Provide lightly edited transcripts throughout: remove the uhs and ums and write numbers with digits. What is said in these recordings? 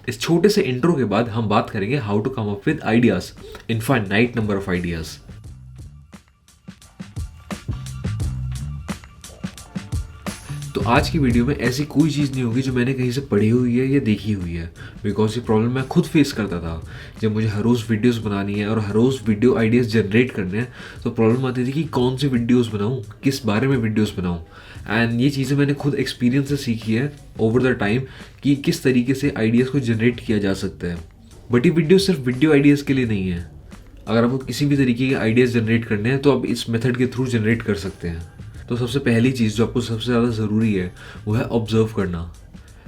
इस छोटे से इंट्रो के बाद हम बात करेंगे how to come up with ideas, infinite number of ideas. तो आज की वीडियो में ऐसी कोई चीज़ नहीं होगी जो मैंने कहीं से पढ़ी हुई है या देखी हुई है, बिकॉज ये प्रॉब्लम मैं खुद फेस करता था। जब मुझे हर रोज़ वीडियोस बनानी है और हर रोज़ वीडियो आइडियाज़ जनरेट करने हैं तो प्रॉब्लम आती थी कि कौन सी वीडियोस बनाऊँ, किस बारे में वीडियोस बनाऊँ। एंड ये चीज़ें मैंने खुद एक्सपीरियंस से सीखी है ओवर द टाइम कि किस तरीके से आइडियाज़ को जनरेट किया जा सकता है। बट ये वीडियो सिर्फ वीडियो आइडियाज़ के लिए नहीं है। अगर आपको किसी भी तरीके के आइडियाज़ जनरेट करने हैं तो आप इस मेथड के थ्रू जनरेट कर सकते हैं। तो सबसे पहली चीज़ जो आपको सबसे ज़्यादा ज़रूरी है वो है ऑब्जर्व करना।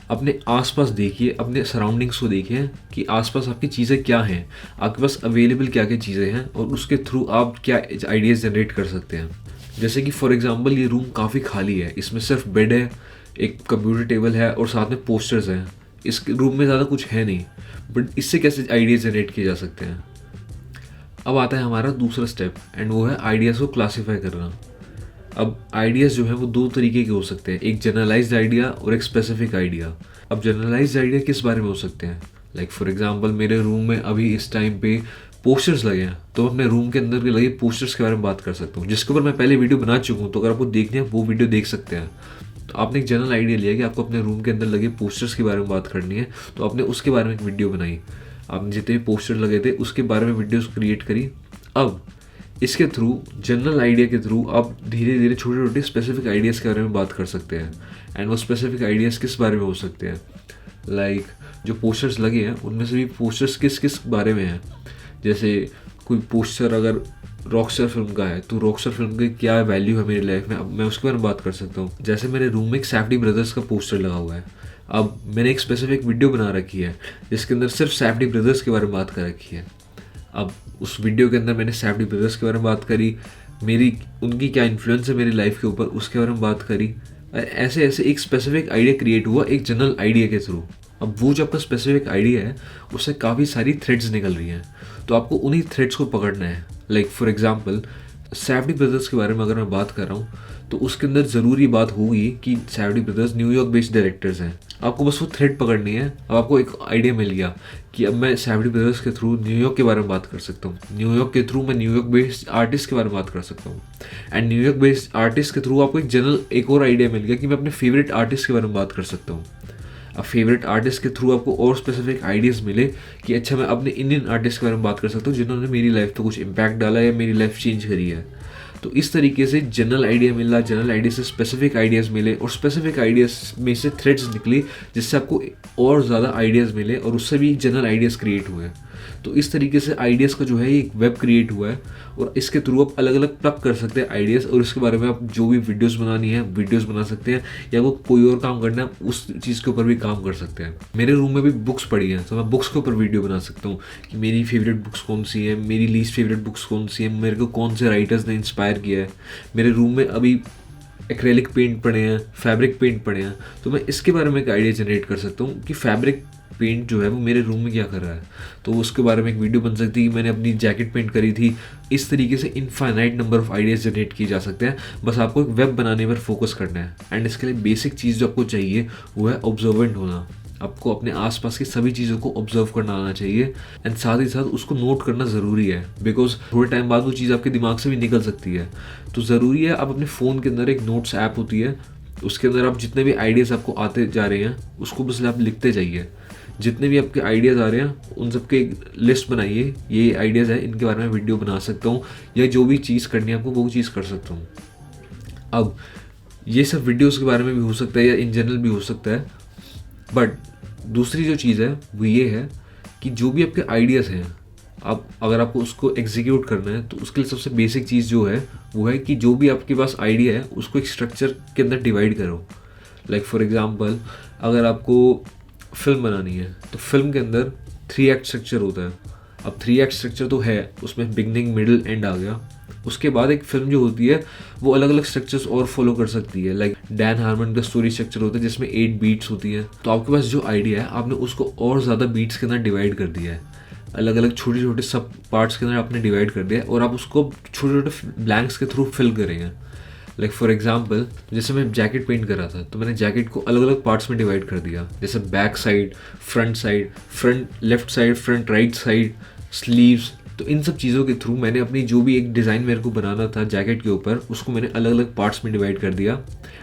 अपने आसपास देखिए, अपने सराउंडिंग्स को देखिए कि आसपास आपकी चीज़ें क्या हैं, आपके पास अवेलेबल क्या क्या चीज़ें हैं और उसके थ्रू आप क्या आइडियाज़ जनरेट कर सकते हैं। जैसे कि फॉर एग्जांपल ये रूम काफ़ी खाली है, इसमें सिर्फ बेड है, एक कंप्यूटर टेबल है और साथ में पोस्टर्स हैं। इस रूम में ज़्यादा कुछ है नहीं, बट इससे कैसे आइडियाज़ जनरेट किए जा सकते हैं। अब आता है हमारा दूसरा स्टेप एंड वो है आइडियाज़ को क्लासीफाई करना। अब आइडियाज़ जो है वो दो तरीके के हो सकते हैं, एक जनरलाइज्ड आइडिया और एक स्पेसिफिक आइडिया। अब जनरलाइज्ड आइडिया किस बारे में हो सकते हैं, लाइक फॉर एग्जांपल मेरे रूम में अभी इस टाइम पे पोस्टर्स लगे हैं, तो अपने रूम के अंदर के लगे पोस्टर्स के बारे में बात कर सकता हूँ, जिसके ऊपर मैं पहले वीडियो बना चुका हूँ। तो अगर आपको देखनी है वो वीडियो देख सकते हैं। तो आपने एक जनरल आइडिया लिया कि आपको अपने रूम के अंदर लगे पोस्टर्स के बारे में बात करनी है, तो आपने उसके बारे में एक वीडियो बनाई। आपने जितने भी पोस्टर लगे थे उसके बारे में वीडियोस क्रिएट करी। अब इसके थ्रू, जनरल आइडिया के थ्रू, आप धीरे धीरे छोटे छोटे स्पेसिफिक आइडियाज़ के बारे में बात कर सकते हैं। एंड वो स्पेसिफिक आइडियाज़ किस बारे में हो सकते हैं, लाइक जो पोस्टर्स लगे हैं उनमें से भी पोस्टर्स किस किस बारे में हैं। जैसे कोई पोस्टर अगर रॉकस्टार फिल्म का है तो रॉकस्टार फिल्म की क्या वैल्यू है मेरी लाइफ में, अब मैं उसके बारे में बात कर सकता हूँ। जैसे मेरे रूम में एक सैफडी ब्रदर्स का पोस्टर लगा हुआ है। अब मैंने एक स्पेसिफिक वीडियो बना रखी है जिसके अंदर सिर्फ सैफडी ब्रदर्स के बारे में बात कर रखी है। अब उस वीडियो के अंदर मैंने सैफडी ब्रदर्स के बारे में बात करी, मेरी उनकी क्या इन्फ्लुएंस है मेरी लाइफ के ऊपर उसके बारे में बात करी। ऐसे ऐसे एक स्पेसिफिक आइडिया क्रिएट हुआ एक जनरल आइडिया के थ्रू। अब वो जो आपका स्पेसिफिक आइडिया है उससे काफ़ी सारी थ्रेड्स निकल रही हैं, तो आपको उन्हीं थ्रेड्स को पकड़ना है। लाइक फॉर एग्जांपल सैफडी ब्रदर्स के बारे में अगर मैं बात कर रहा हूँ तो उसके अंदर ज़रूरी बात होगी कि सैफडी ब्रदर्स न्यूयॉर्क बेस्ड डायरेक्टर्स हैं। आपको बस वो थ्रेड पकड़नी है। अब आपको एक आइडिया मिल गया कि अब मैं सैफडी ब्रदर्स के थ्रू न्यूयॉर्क के बारे में बात कर सकता हूँ, न्यूयॉर्क के थ्रू मैं न्यूयॉर्क बेस्ड आर्टिस्ट के बारे में बात कर सकता हूँ। एंड न्यूयॉर्क बेस्ड आर्टिस्ट के थ्रू आपको एक जनरल एक और आइडिया मिल गया कि मैं अपने फेवरेट आर्टिस्ट के बारे में बात कर सकता हूँ। अब फेवरेट आर्टिस्ट के थ्रू आपको और स्पेसिफिक आइडियाज़ मिले कि अच्छा मैं अपने इंडियन आर्टिस्ट के बारे में बात कर सकता हूँ जिन्होंने मेरी लाइफ पे कुछ इम्पैक्ट डाला या मेरी लाइफ चेंज करी है। तो इस तरीके से जनरल आइडिया मिला, जनरल आइडिया से स्पेसिफिक आइडियाज़ मिले और स्पेसिफिक आइडियाज़ में से थ्रेड्स निकली जिससे आपको और ज़्यादा आइडियाज़ मिले और उससे भी जनरल आइडियाज़ क्रिएट हुए। तो इस तरीके से आइडियाज़ का जो है एक वेब क्रिएट हुआ है और इसके थ्रू आप अलग अलग प्लग कर सकते हैं आइडियाज़ और इसके बारे में आप जो भी वीडियोस बनानी है वीडियोस बना सकते हैं, या वो कोई और काम करना है उस चीज़ के ऊपर भी काम कर सकते हैं। मेरे रूम में भी बुक्स पड़ी हैं तो मैं बुक्स के ऊपर वीडियो बना सकता हूँ कि मेरी फेवरेट बुक्स कौन सी है, मेरी लीस्ट फेवरेट बुक्स कौन सी है, मेरे को कौन से राइटर्स ने इंस्पायर किया है। मेरे रूम में अभी एक्रेलिक पेंट पड़े हैं, फैब्रिक पेंट पड़े हैं, तो मैं इसके बारे में एक आइडिया जनरेट कर सकता हूँ कि फैब्रिक पेंट जो है वो मेरे रूम में क्या कर रहा है। तो उसके बारे में एक वीडियो बन सकती है कि मैंने अपनी जैकेट पेंट करी थी। इस तरीके से infinite number of ideas generate किए जा सकते हैं, बस आपको एक वेब बनाने पर फोकस करना है। एंड इसके लिए बेसिक चीज़ जो आपको चाहिए वो है ऑब्जर्वेंट होना। आपको अपने आसपास की सभी चीज़ों को ऑब्जर्व करना आना चाहिए एंड साथ ही साथ उसको नोट करना ज़रूरी है, बिकॉज थोड़े टाइम बाद वो चीज़ आपके दिमाग से भी निकल सकती है। तो ज़रूरी है आप अपने फ़ोन के अंदर एक नोट्स ऐप होती है, उसके अंदर आप जितने भी आइडियाज़ आपको आते जा रहे हैं उसको बस आप लिखते जाइए। जितने भी आपके आइडियाज़ आ रहे हैं उन सबके एक लिस्ट बनाइए, ये आइडियाज़ है इनके बारे में वीडियो बना सकता हूँ या जो भी चीज़ करनी है आपको वो चीज़ कर सकता हूँ। अब ये सब वीडियोज़ के बारे में भी हो सकता है या इन जनरल भी हो सकता है, बट दूसरी जो चीज़ है वो ये है कि जो भी आपके आइडियाज़ हैं, आप अगर आपको उसको एग्जीक्यूट करना है तो उसके लिए सबसे बेसिक चीज़ जो है वो है कि जो भी आपके पास आइडिया है उसको एक स्ट्रक्चर के अंदर डिवाइड करो। लाइक फॉर एग्जांपल अगर आपको फिल्म बनानी है तो फिल्म के अंदर 3 एक्ट स्ट्रक्चर होता है। अब 3 एक्ट स्ट्रक्चर तो है, उसमें बिगनिंग मिडिल एंड आ गया। उसके बाद एक फिल्म जो होती है वो अलग अलग स्ट्रक्चर्स और फॉलो कर सकती है। लाइक डैन हार्मन का स्टोरी स्ट्रक्चर होता है जिसमें 8 बीट्स होती है। तो आपके पास जो आइडिया है आपने उसको और ज़्यादा बीट्स के अंदर डिवाइड कर दिया है, अलग अलग छोटे छोटे सब पार्ट्स के अंदर आपने डिवाइड कर दिया है और आप उसको छोटे छोटे ब्लैंक्स के थ्रू फिल करेंगे। लाइक फॉर एग्जाम्पल, जैसे मैं जैकेट पेंट कर रहा था तो मैंने जैकेट को अलग अलग पार्ट्स में डिवाइड कर दिया, जैसे back side, front left side, front right side, sleeves. तो इन सब चीज़ों के थ्रू मैंने अपनी जो भी एक डिज़ाइन मेरे को बनाना था जैकेट के ऊपर, उसको मैंने अलग अलग पार्ट्स में डिवाइड कर दिया।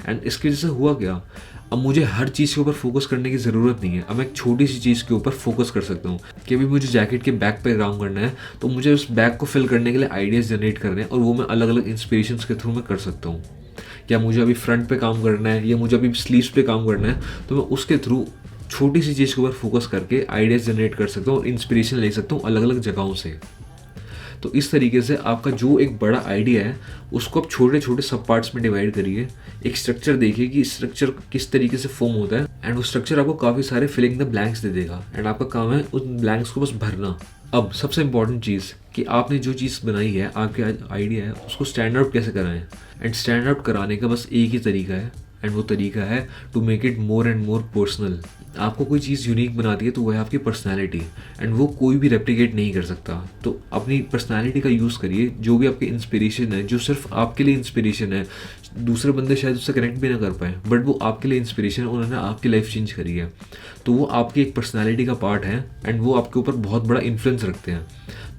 एंड इसकी वजह से हुआ क्या, अब मुझे हर चीज़ के ऊपर फोकस करने की ज़रूरत नहीं है। अब मैं एक छोटी सी चीज़ के ऊपर फोकस कर सकता हूँ कि अभी मुझे जैकेट के बैक पे काम करना है, तो मुझे उस बैक को फिल करने के लिए आइडियाज़ जनरेट करने हैं, और वो मैं अलग अलग इंस्पिरेशंस के थ्रू मैं कर सकता हूँ। या मुझे अभी फ्रंट पे काम करना है या मुझे अभी स्लीव्स पे काम करना है, तो मैं उसके थ्रू छोटी सी चीज़ के ऊपर फोकस करके आइडियाज़ जनरेट कर सकता हूँ और इंस्पिरेशन ले सकता हूँ अलग अलग जगहों से। तो इस तरीके से आपका जो एक बड़ा आइडिया है उसको आप छोटे छोटे सब पार्ट्स में डिवाइड करिए, एक स्ट्रक्चर देखिए कि स्ट्रक्चर किस तरीके से फॉर्म होता है, एंड वो स्ट्रक्चर आपको काफ़ी सारे फिलिंग द ब्लैंक्स दे देगा, एंड आपका काम है उन ब्लैंक्स को बस भरना। अब सबसे इंपॉर्टेंट चीज़ कि आपने जो चीज़ बनाई है, आपके आइडिया है, उसको स्टैंड आउट कैसे कराएं। एंड स्टैंड आउट कराने का बस एक ही तरीका है, एंड वो तरीका है to make it more and more personal. आपको कोई चीज़ यूनिक बनाती है तो वह है आपकी पर्सनैलिटी, एंड वो कोई भी रेप्लिकेट नहीं कर सकता। तो अपनी पर्सनैलिटी का यूज़ करिए, जो भी आपकी इंस्पिरेशन है, जो सिर्फ आपके लिए इंस्पिरेशन है, दूसरे बंदे शायद उससे कनेक्ट भी ना कर पाए, बट वो आपके लिए इंस्पिरेशन है, उन्होंने आपकी लाइफ चेंज करी है, तो वो आपकी एक पर्सनैलिटी का पार्ट है, एंड वो आपके ऊपर बहुत बड़ा इन्फ्लुएंस रखते हैं।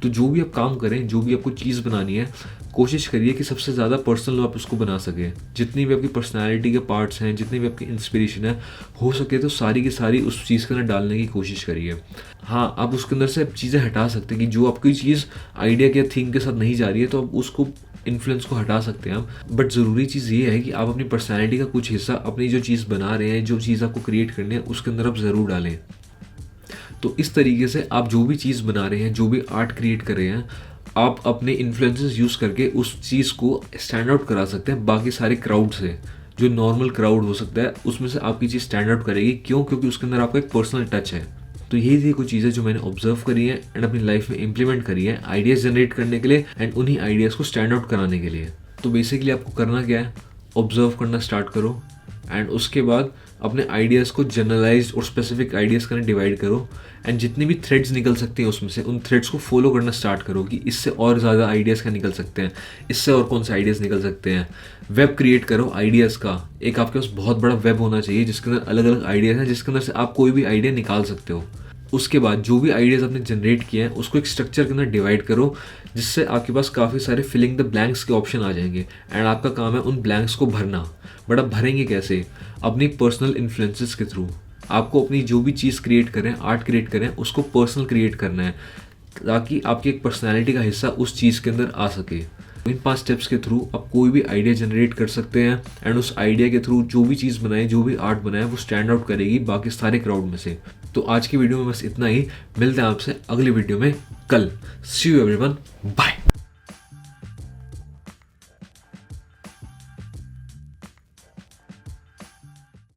तो जो भी आप काम करें, जो भी आपको चीज़ बनानी है, कोशिश करिए कि सबसे ज़्यादा पर्सनल आप उसको बना सकें। जितनी भी आपकी पर्सनैलिटी के पार्ट्स हैं, जितनी भी आपकी इंस्पिरेशन है, हो सके तो सारी की सारी उस चीज़ के अंदर डालने की कोशिश करिए। हाँ, आप उसके अंदर से चीज़ें हटा सकते हैं कि जो आपकी चीज़ आइडिया के थीम के साथ नहीं जा रही है, तो आप उसको इन्फ्लुएंस को हटा सकते हैं आप। बट ज़रूरी चीज़ ये है कि आप अपनी पर्सनैलिटी का कुछ हिस्सा अपनी जो चीज़ बना रहे हैं, जो चीज़ आपको क्रिएट करनी है, उसके अंदर आप ज़रूर डालें। तो इस तरीके से आप जो भी चीज़ बना रहे हैं, जो भी आर्ट क्रिएट कर रहे हैं, आप अपने इन्फ्लुएंसेस यूज़ करके उस चीज़ को स्टैंड आउट करा सकते हैं बाकी सारे क्राउड से। जो नॉर्मल क्राउड हो सकता है उसमें से आपकी चीज़ स्टैंड आउट करेगी। क्यों? क्योंकि उसके अंदर आपका एक पर्सनल टच है। तो यही थी कुछ चीज़ें जो मैंने ऑब्जर्व करी है एंड अपनी लाइफ में इंप्लीमेंट करी है, आइडियाज़ जनरेट करने के लिए एंड उन्हीं आइडियाज़ को स्टैंड आउट कराने के लिए। तो बेसिकली आपको करना क्या है, ऑब्जर्व करना स्टार्ट करो, एंड उसके बाद अपने आइडियाज़ को जनरलाइज्ड और स्पेसिफिक आइडियाज़ करने डिवाइड करो, एंड जितनी भी थ्रेड्स निकल सकती हैं उसमें से उन थ्रेड्स को फॉलो करना स्टार्ट करो कि इससे और ज़्यादा आइडियाज़ क्या निकल सकते हैं, इससे और कौन से आइडियाज़ निकल सकते हैं। वेब क्रिएट करो आइडियाज़ का, एक आपके पास बहुत बड़ा वेब होना चाहिए जिसके अंदर अलग अलग आइडियाज़ हैं, जिसके अंदर से आप कोई भी आइडिया निकाल सकते हो। उसके बाद जो भी आइडियाज़ आपने जनरेट किए हैं उसको एक स्ट्रक्चर के अंदर डिवाइड करो, जिससे आपके पास काफ़ी सारे फिलिंग द ब्लैंक्स के ऑप्शन आ जाएंगे, एंड आपका काम है उन ब्लैंक्स को भरना। बट आप भरेंगे कैसे? अपनी पर्सनल इन्फ्लुएंसेस के थ्रू। आपको अपनी जो भी चीज़ क्रिएट करें, आर्ट क्रिएट करें, उसको पर्सनल क्रिएट करना है, ताकि आपकी एक पर्सनैलिटी का हिस्सा उस चीज़ के अंदर आ सके। इन 5 स्टेप्स के थ्रू आप कोई भी आइडिया जनरेट कर सकते हैं, एंड उस आइडिया के थ्रू जो भी चीज़ बनाए, जो भी आर्ट बनाए, वो स्टैंड आउट करेगी बाकी सारे क्राउड में से। तो आज की वीडियो में बस इतना ही। मिलते हैं आपसे अगली वीडियो में कल। सी यू एवरीवन, बाय।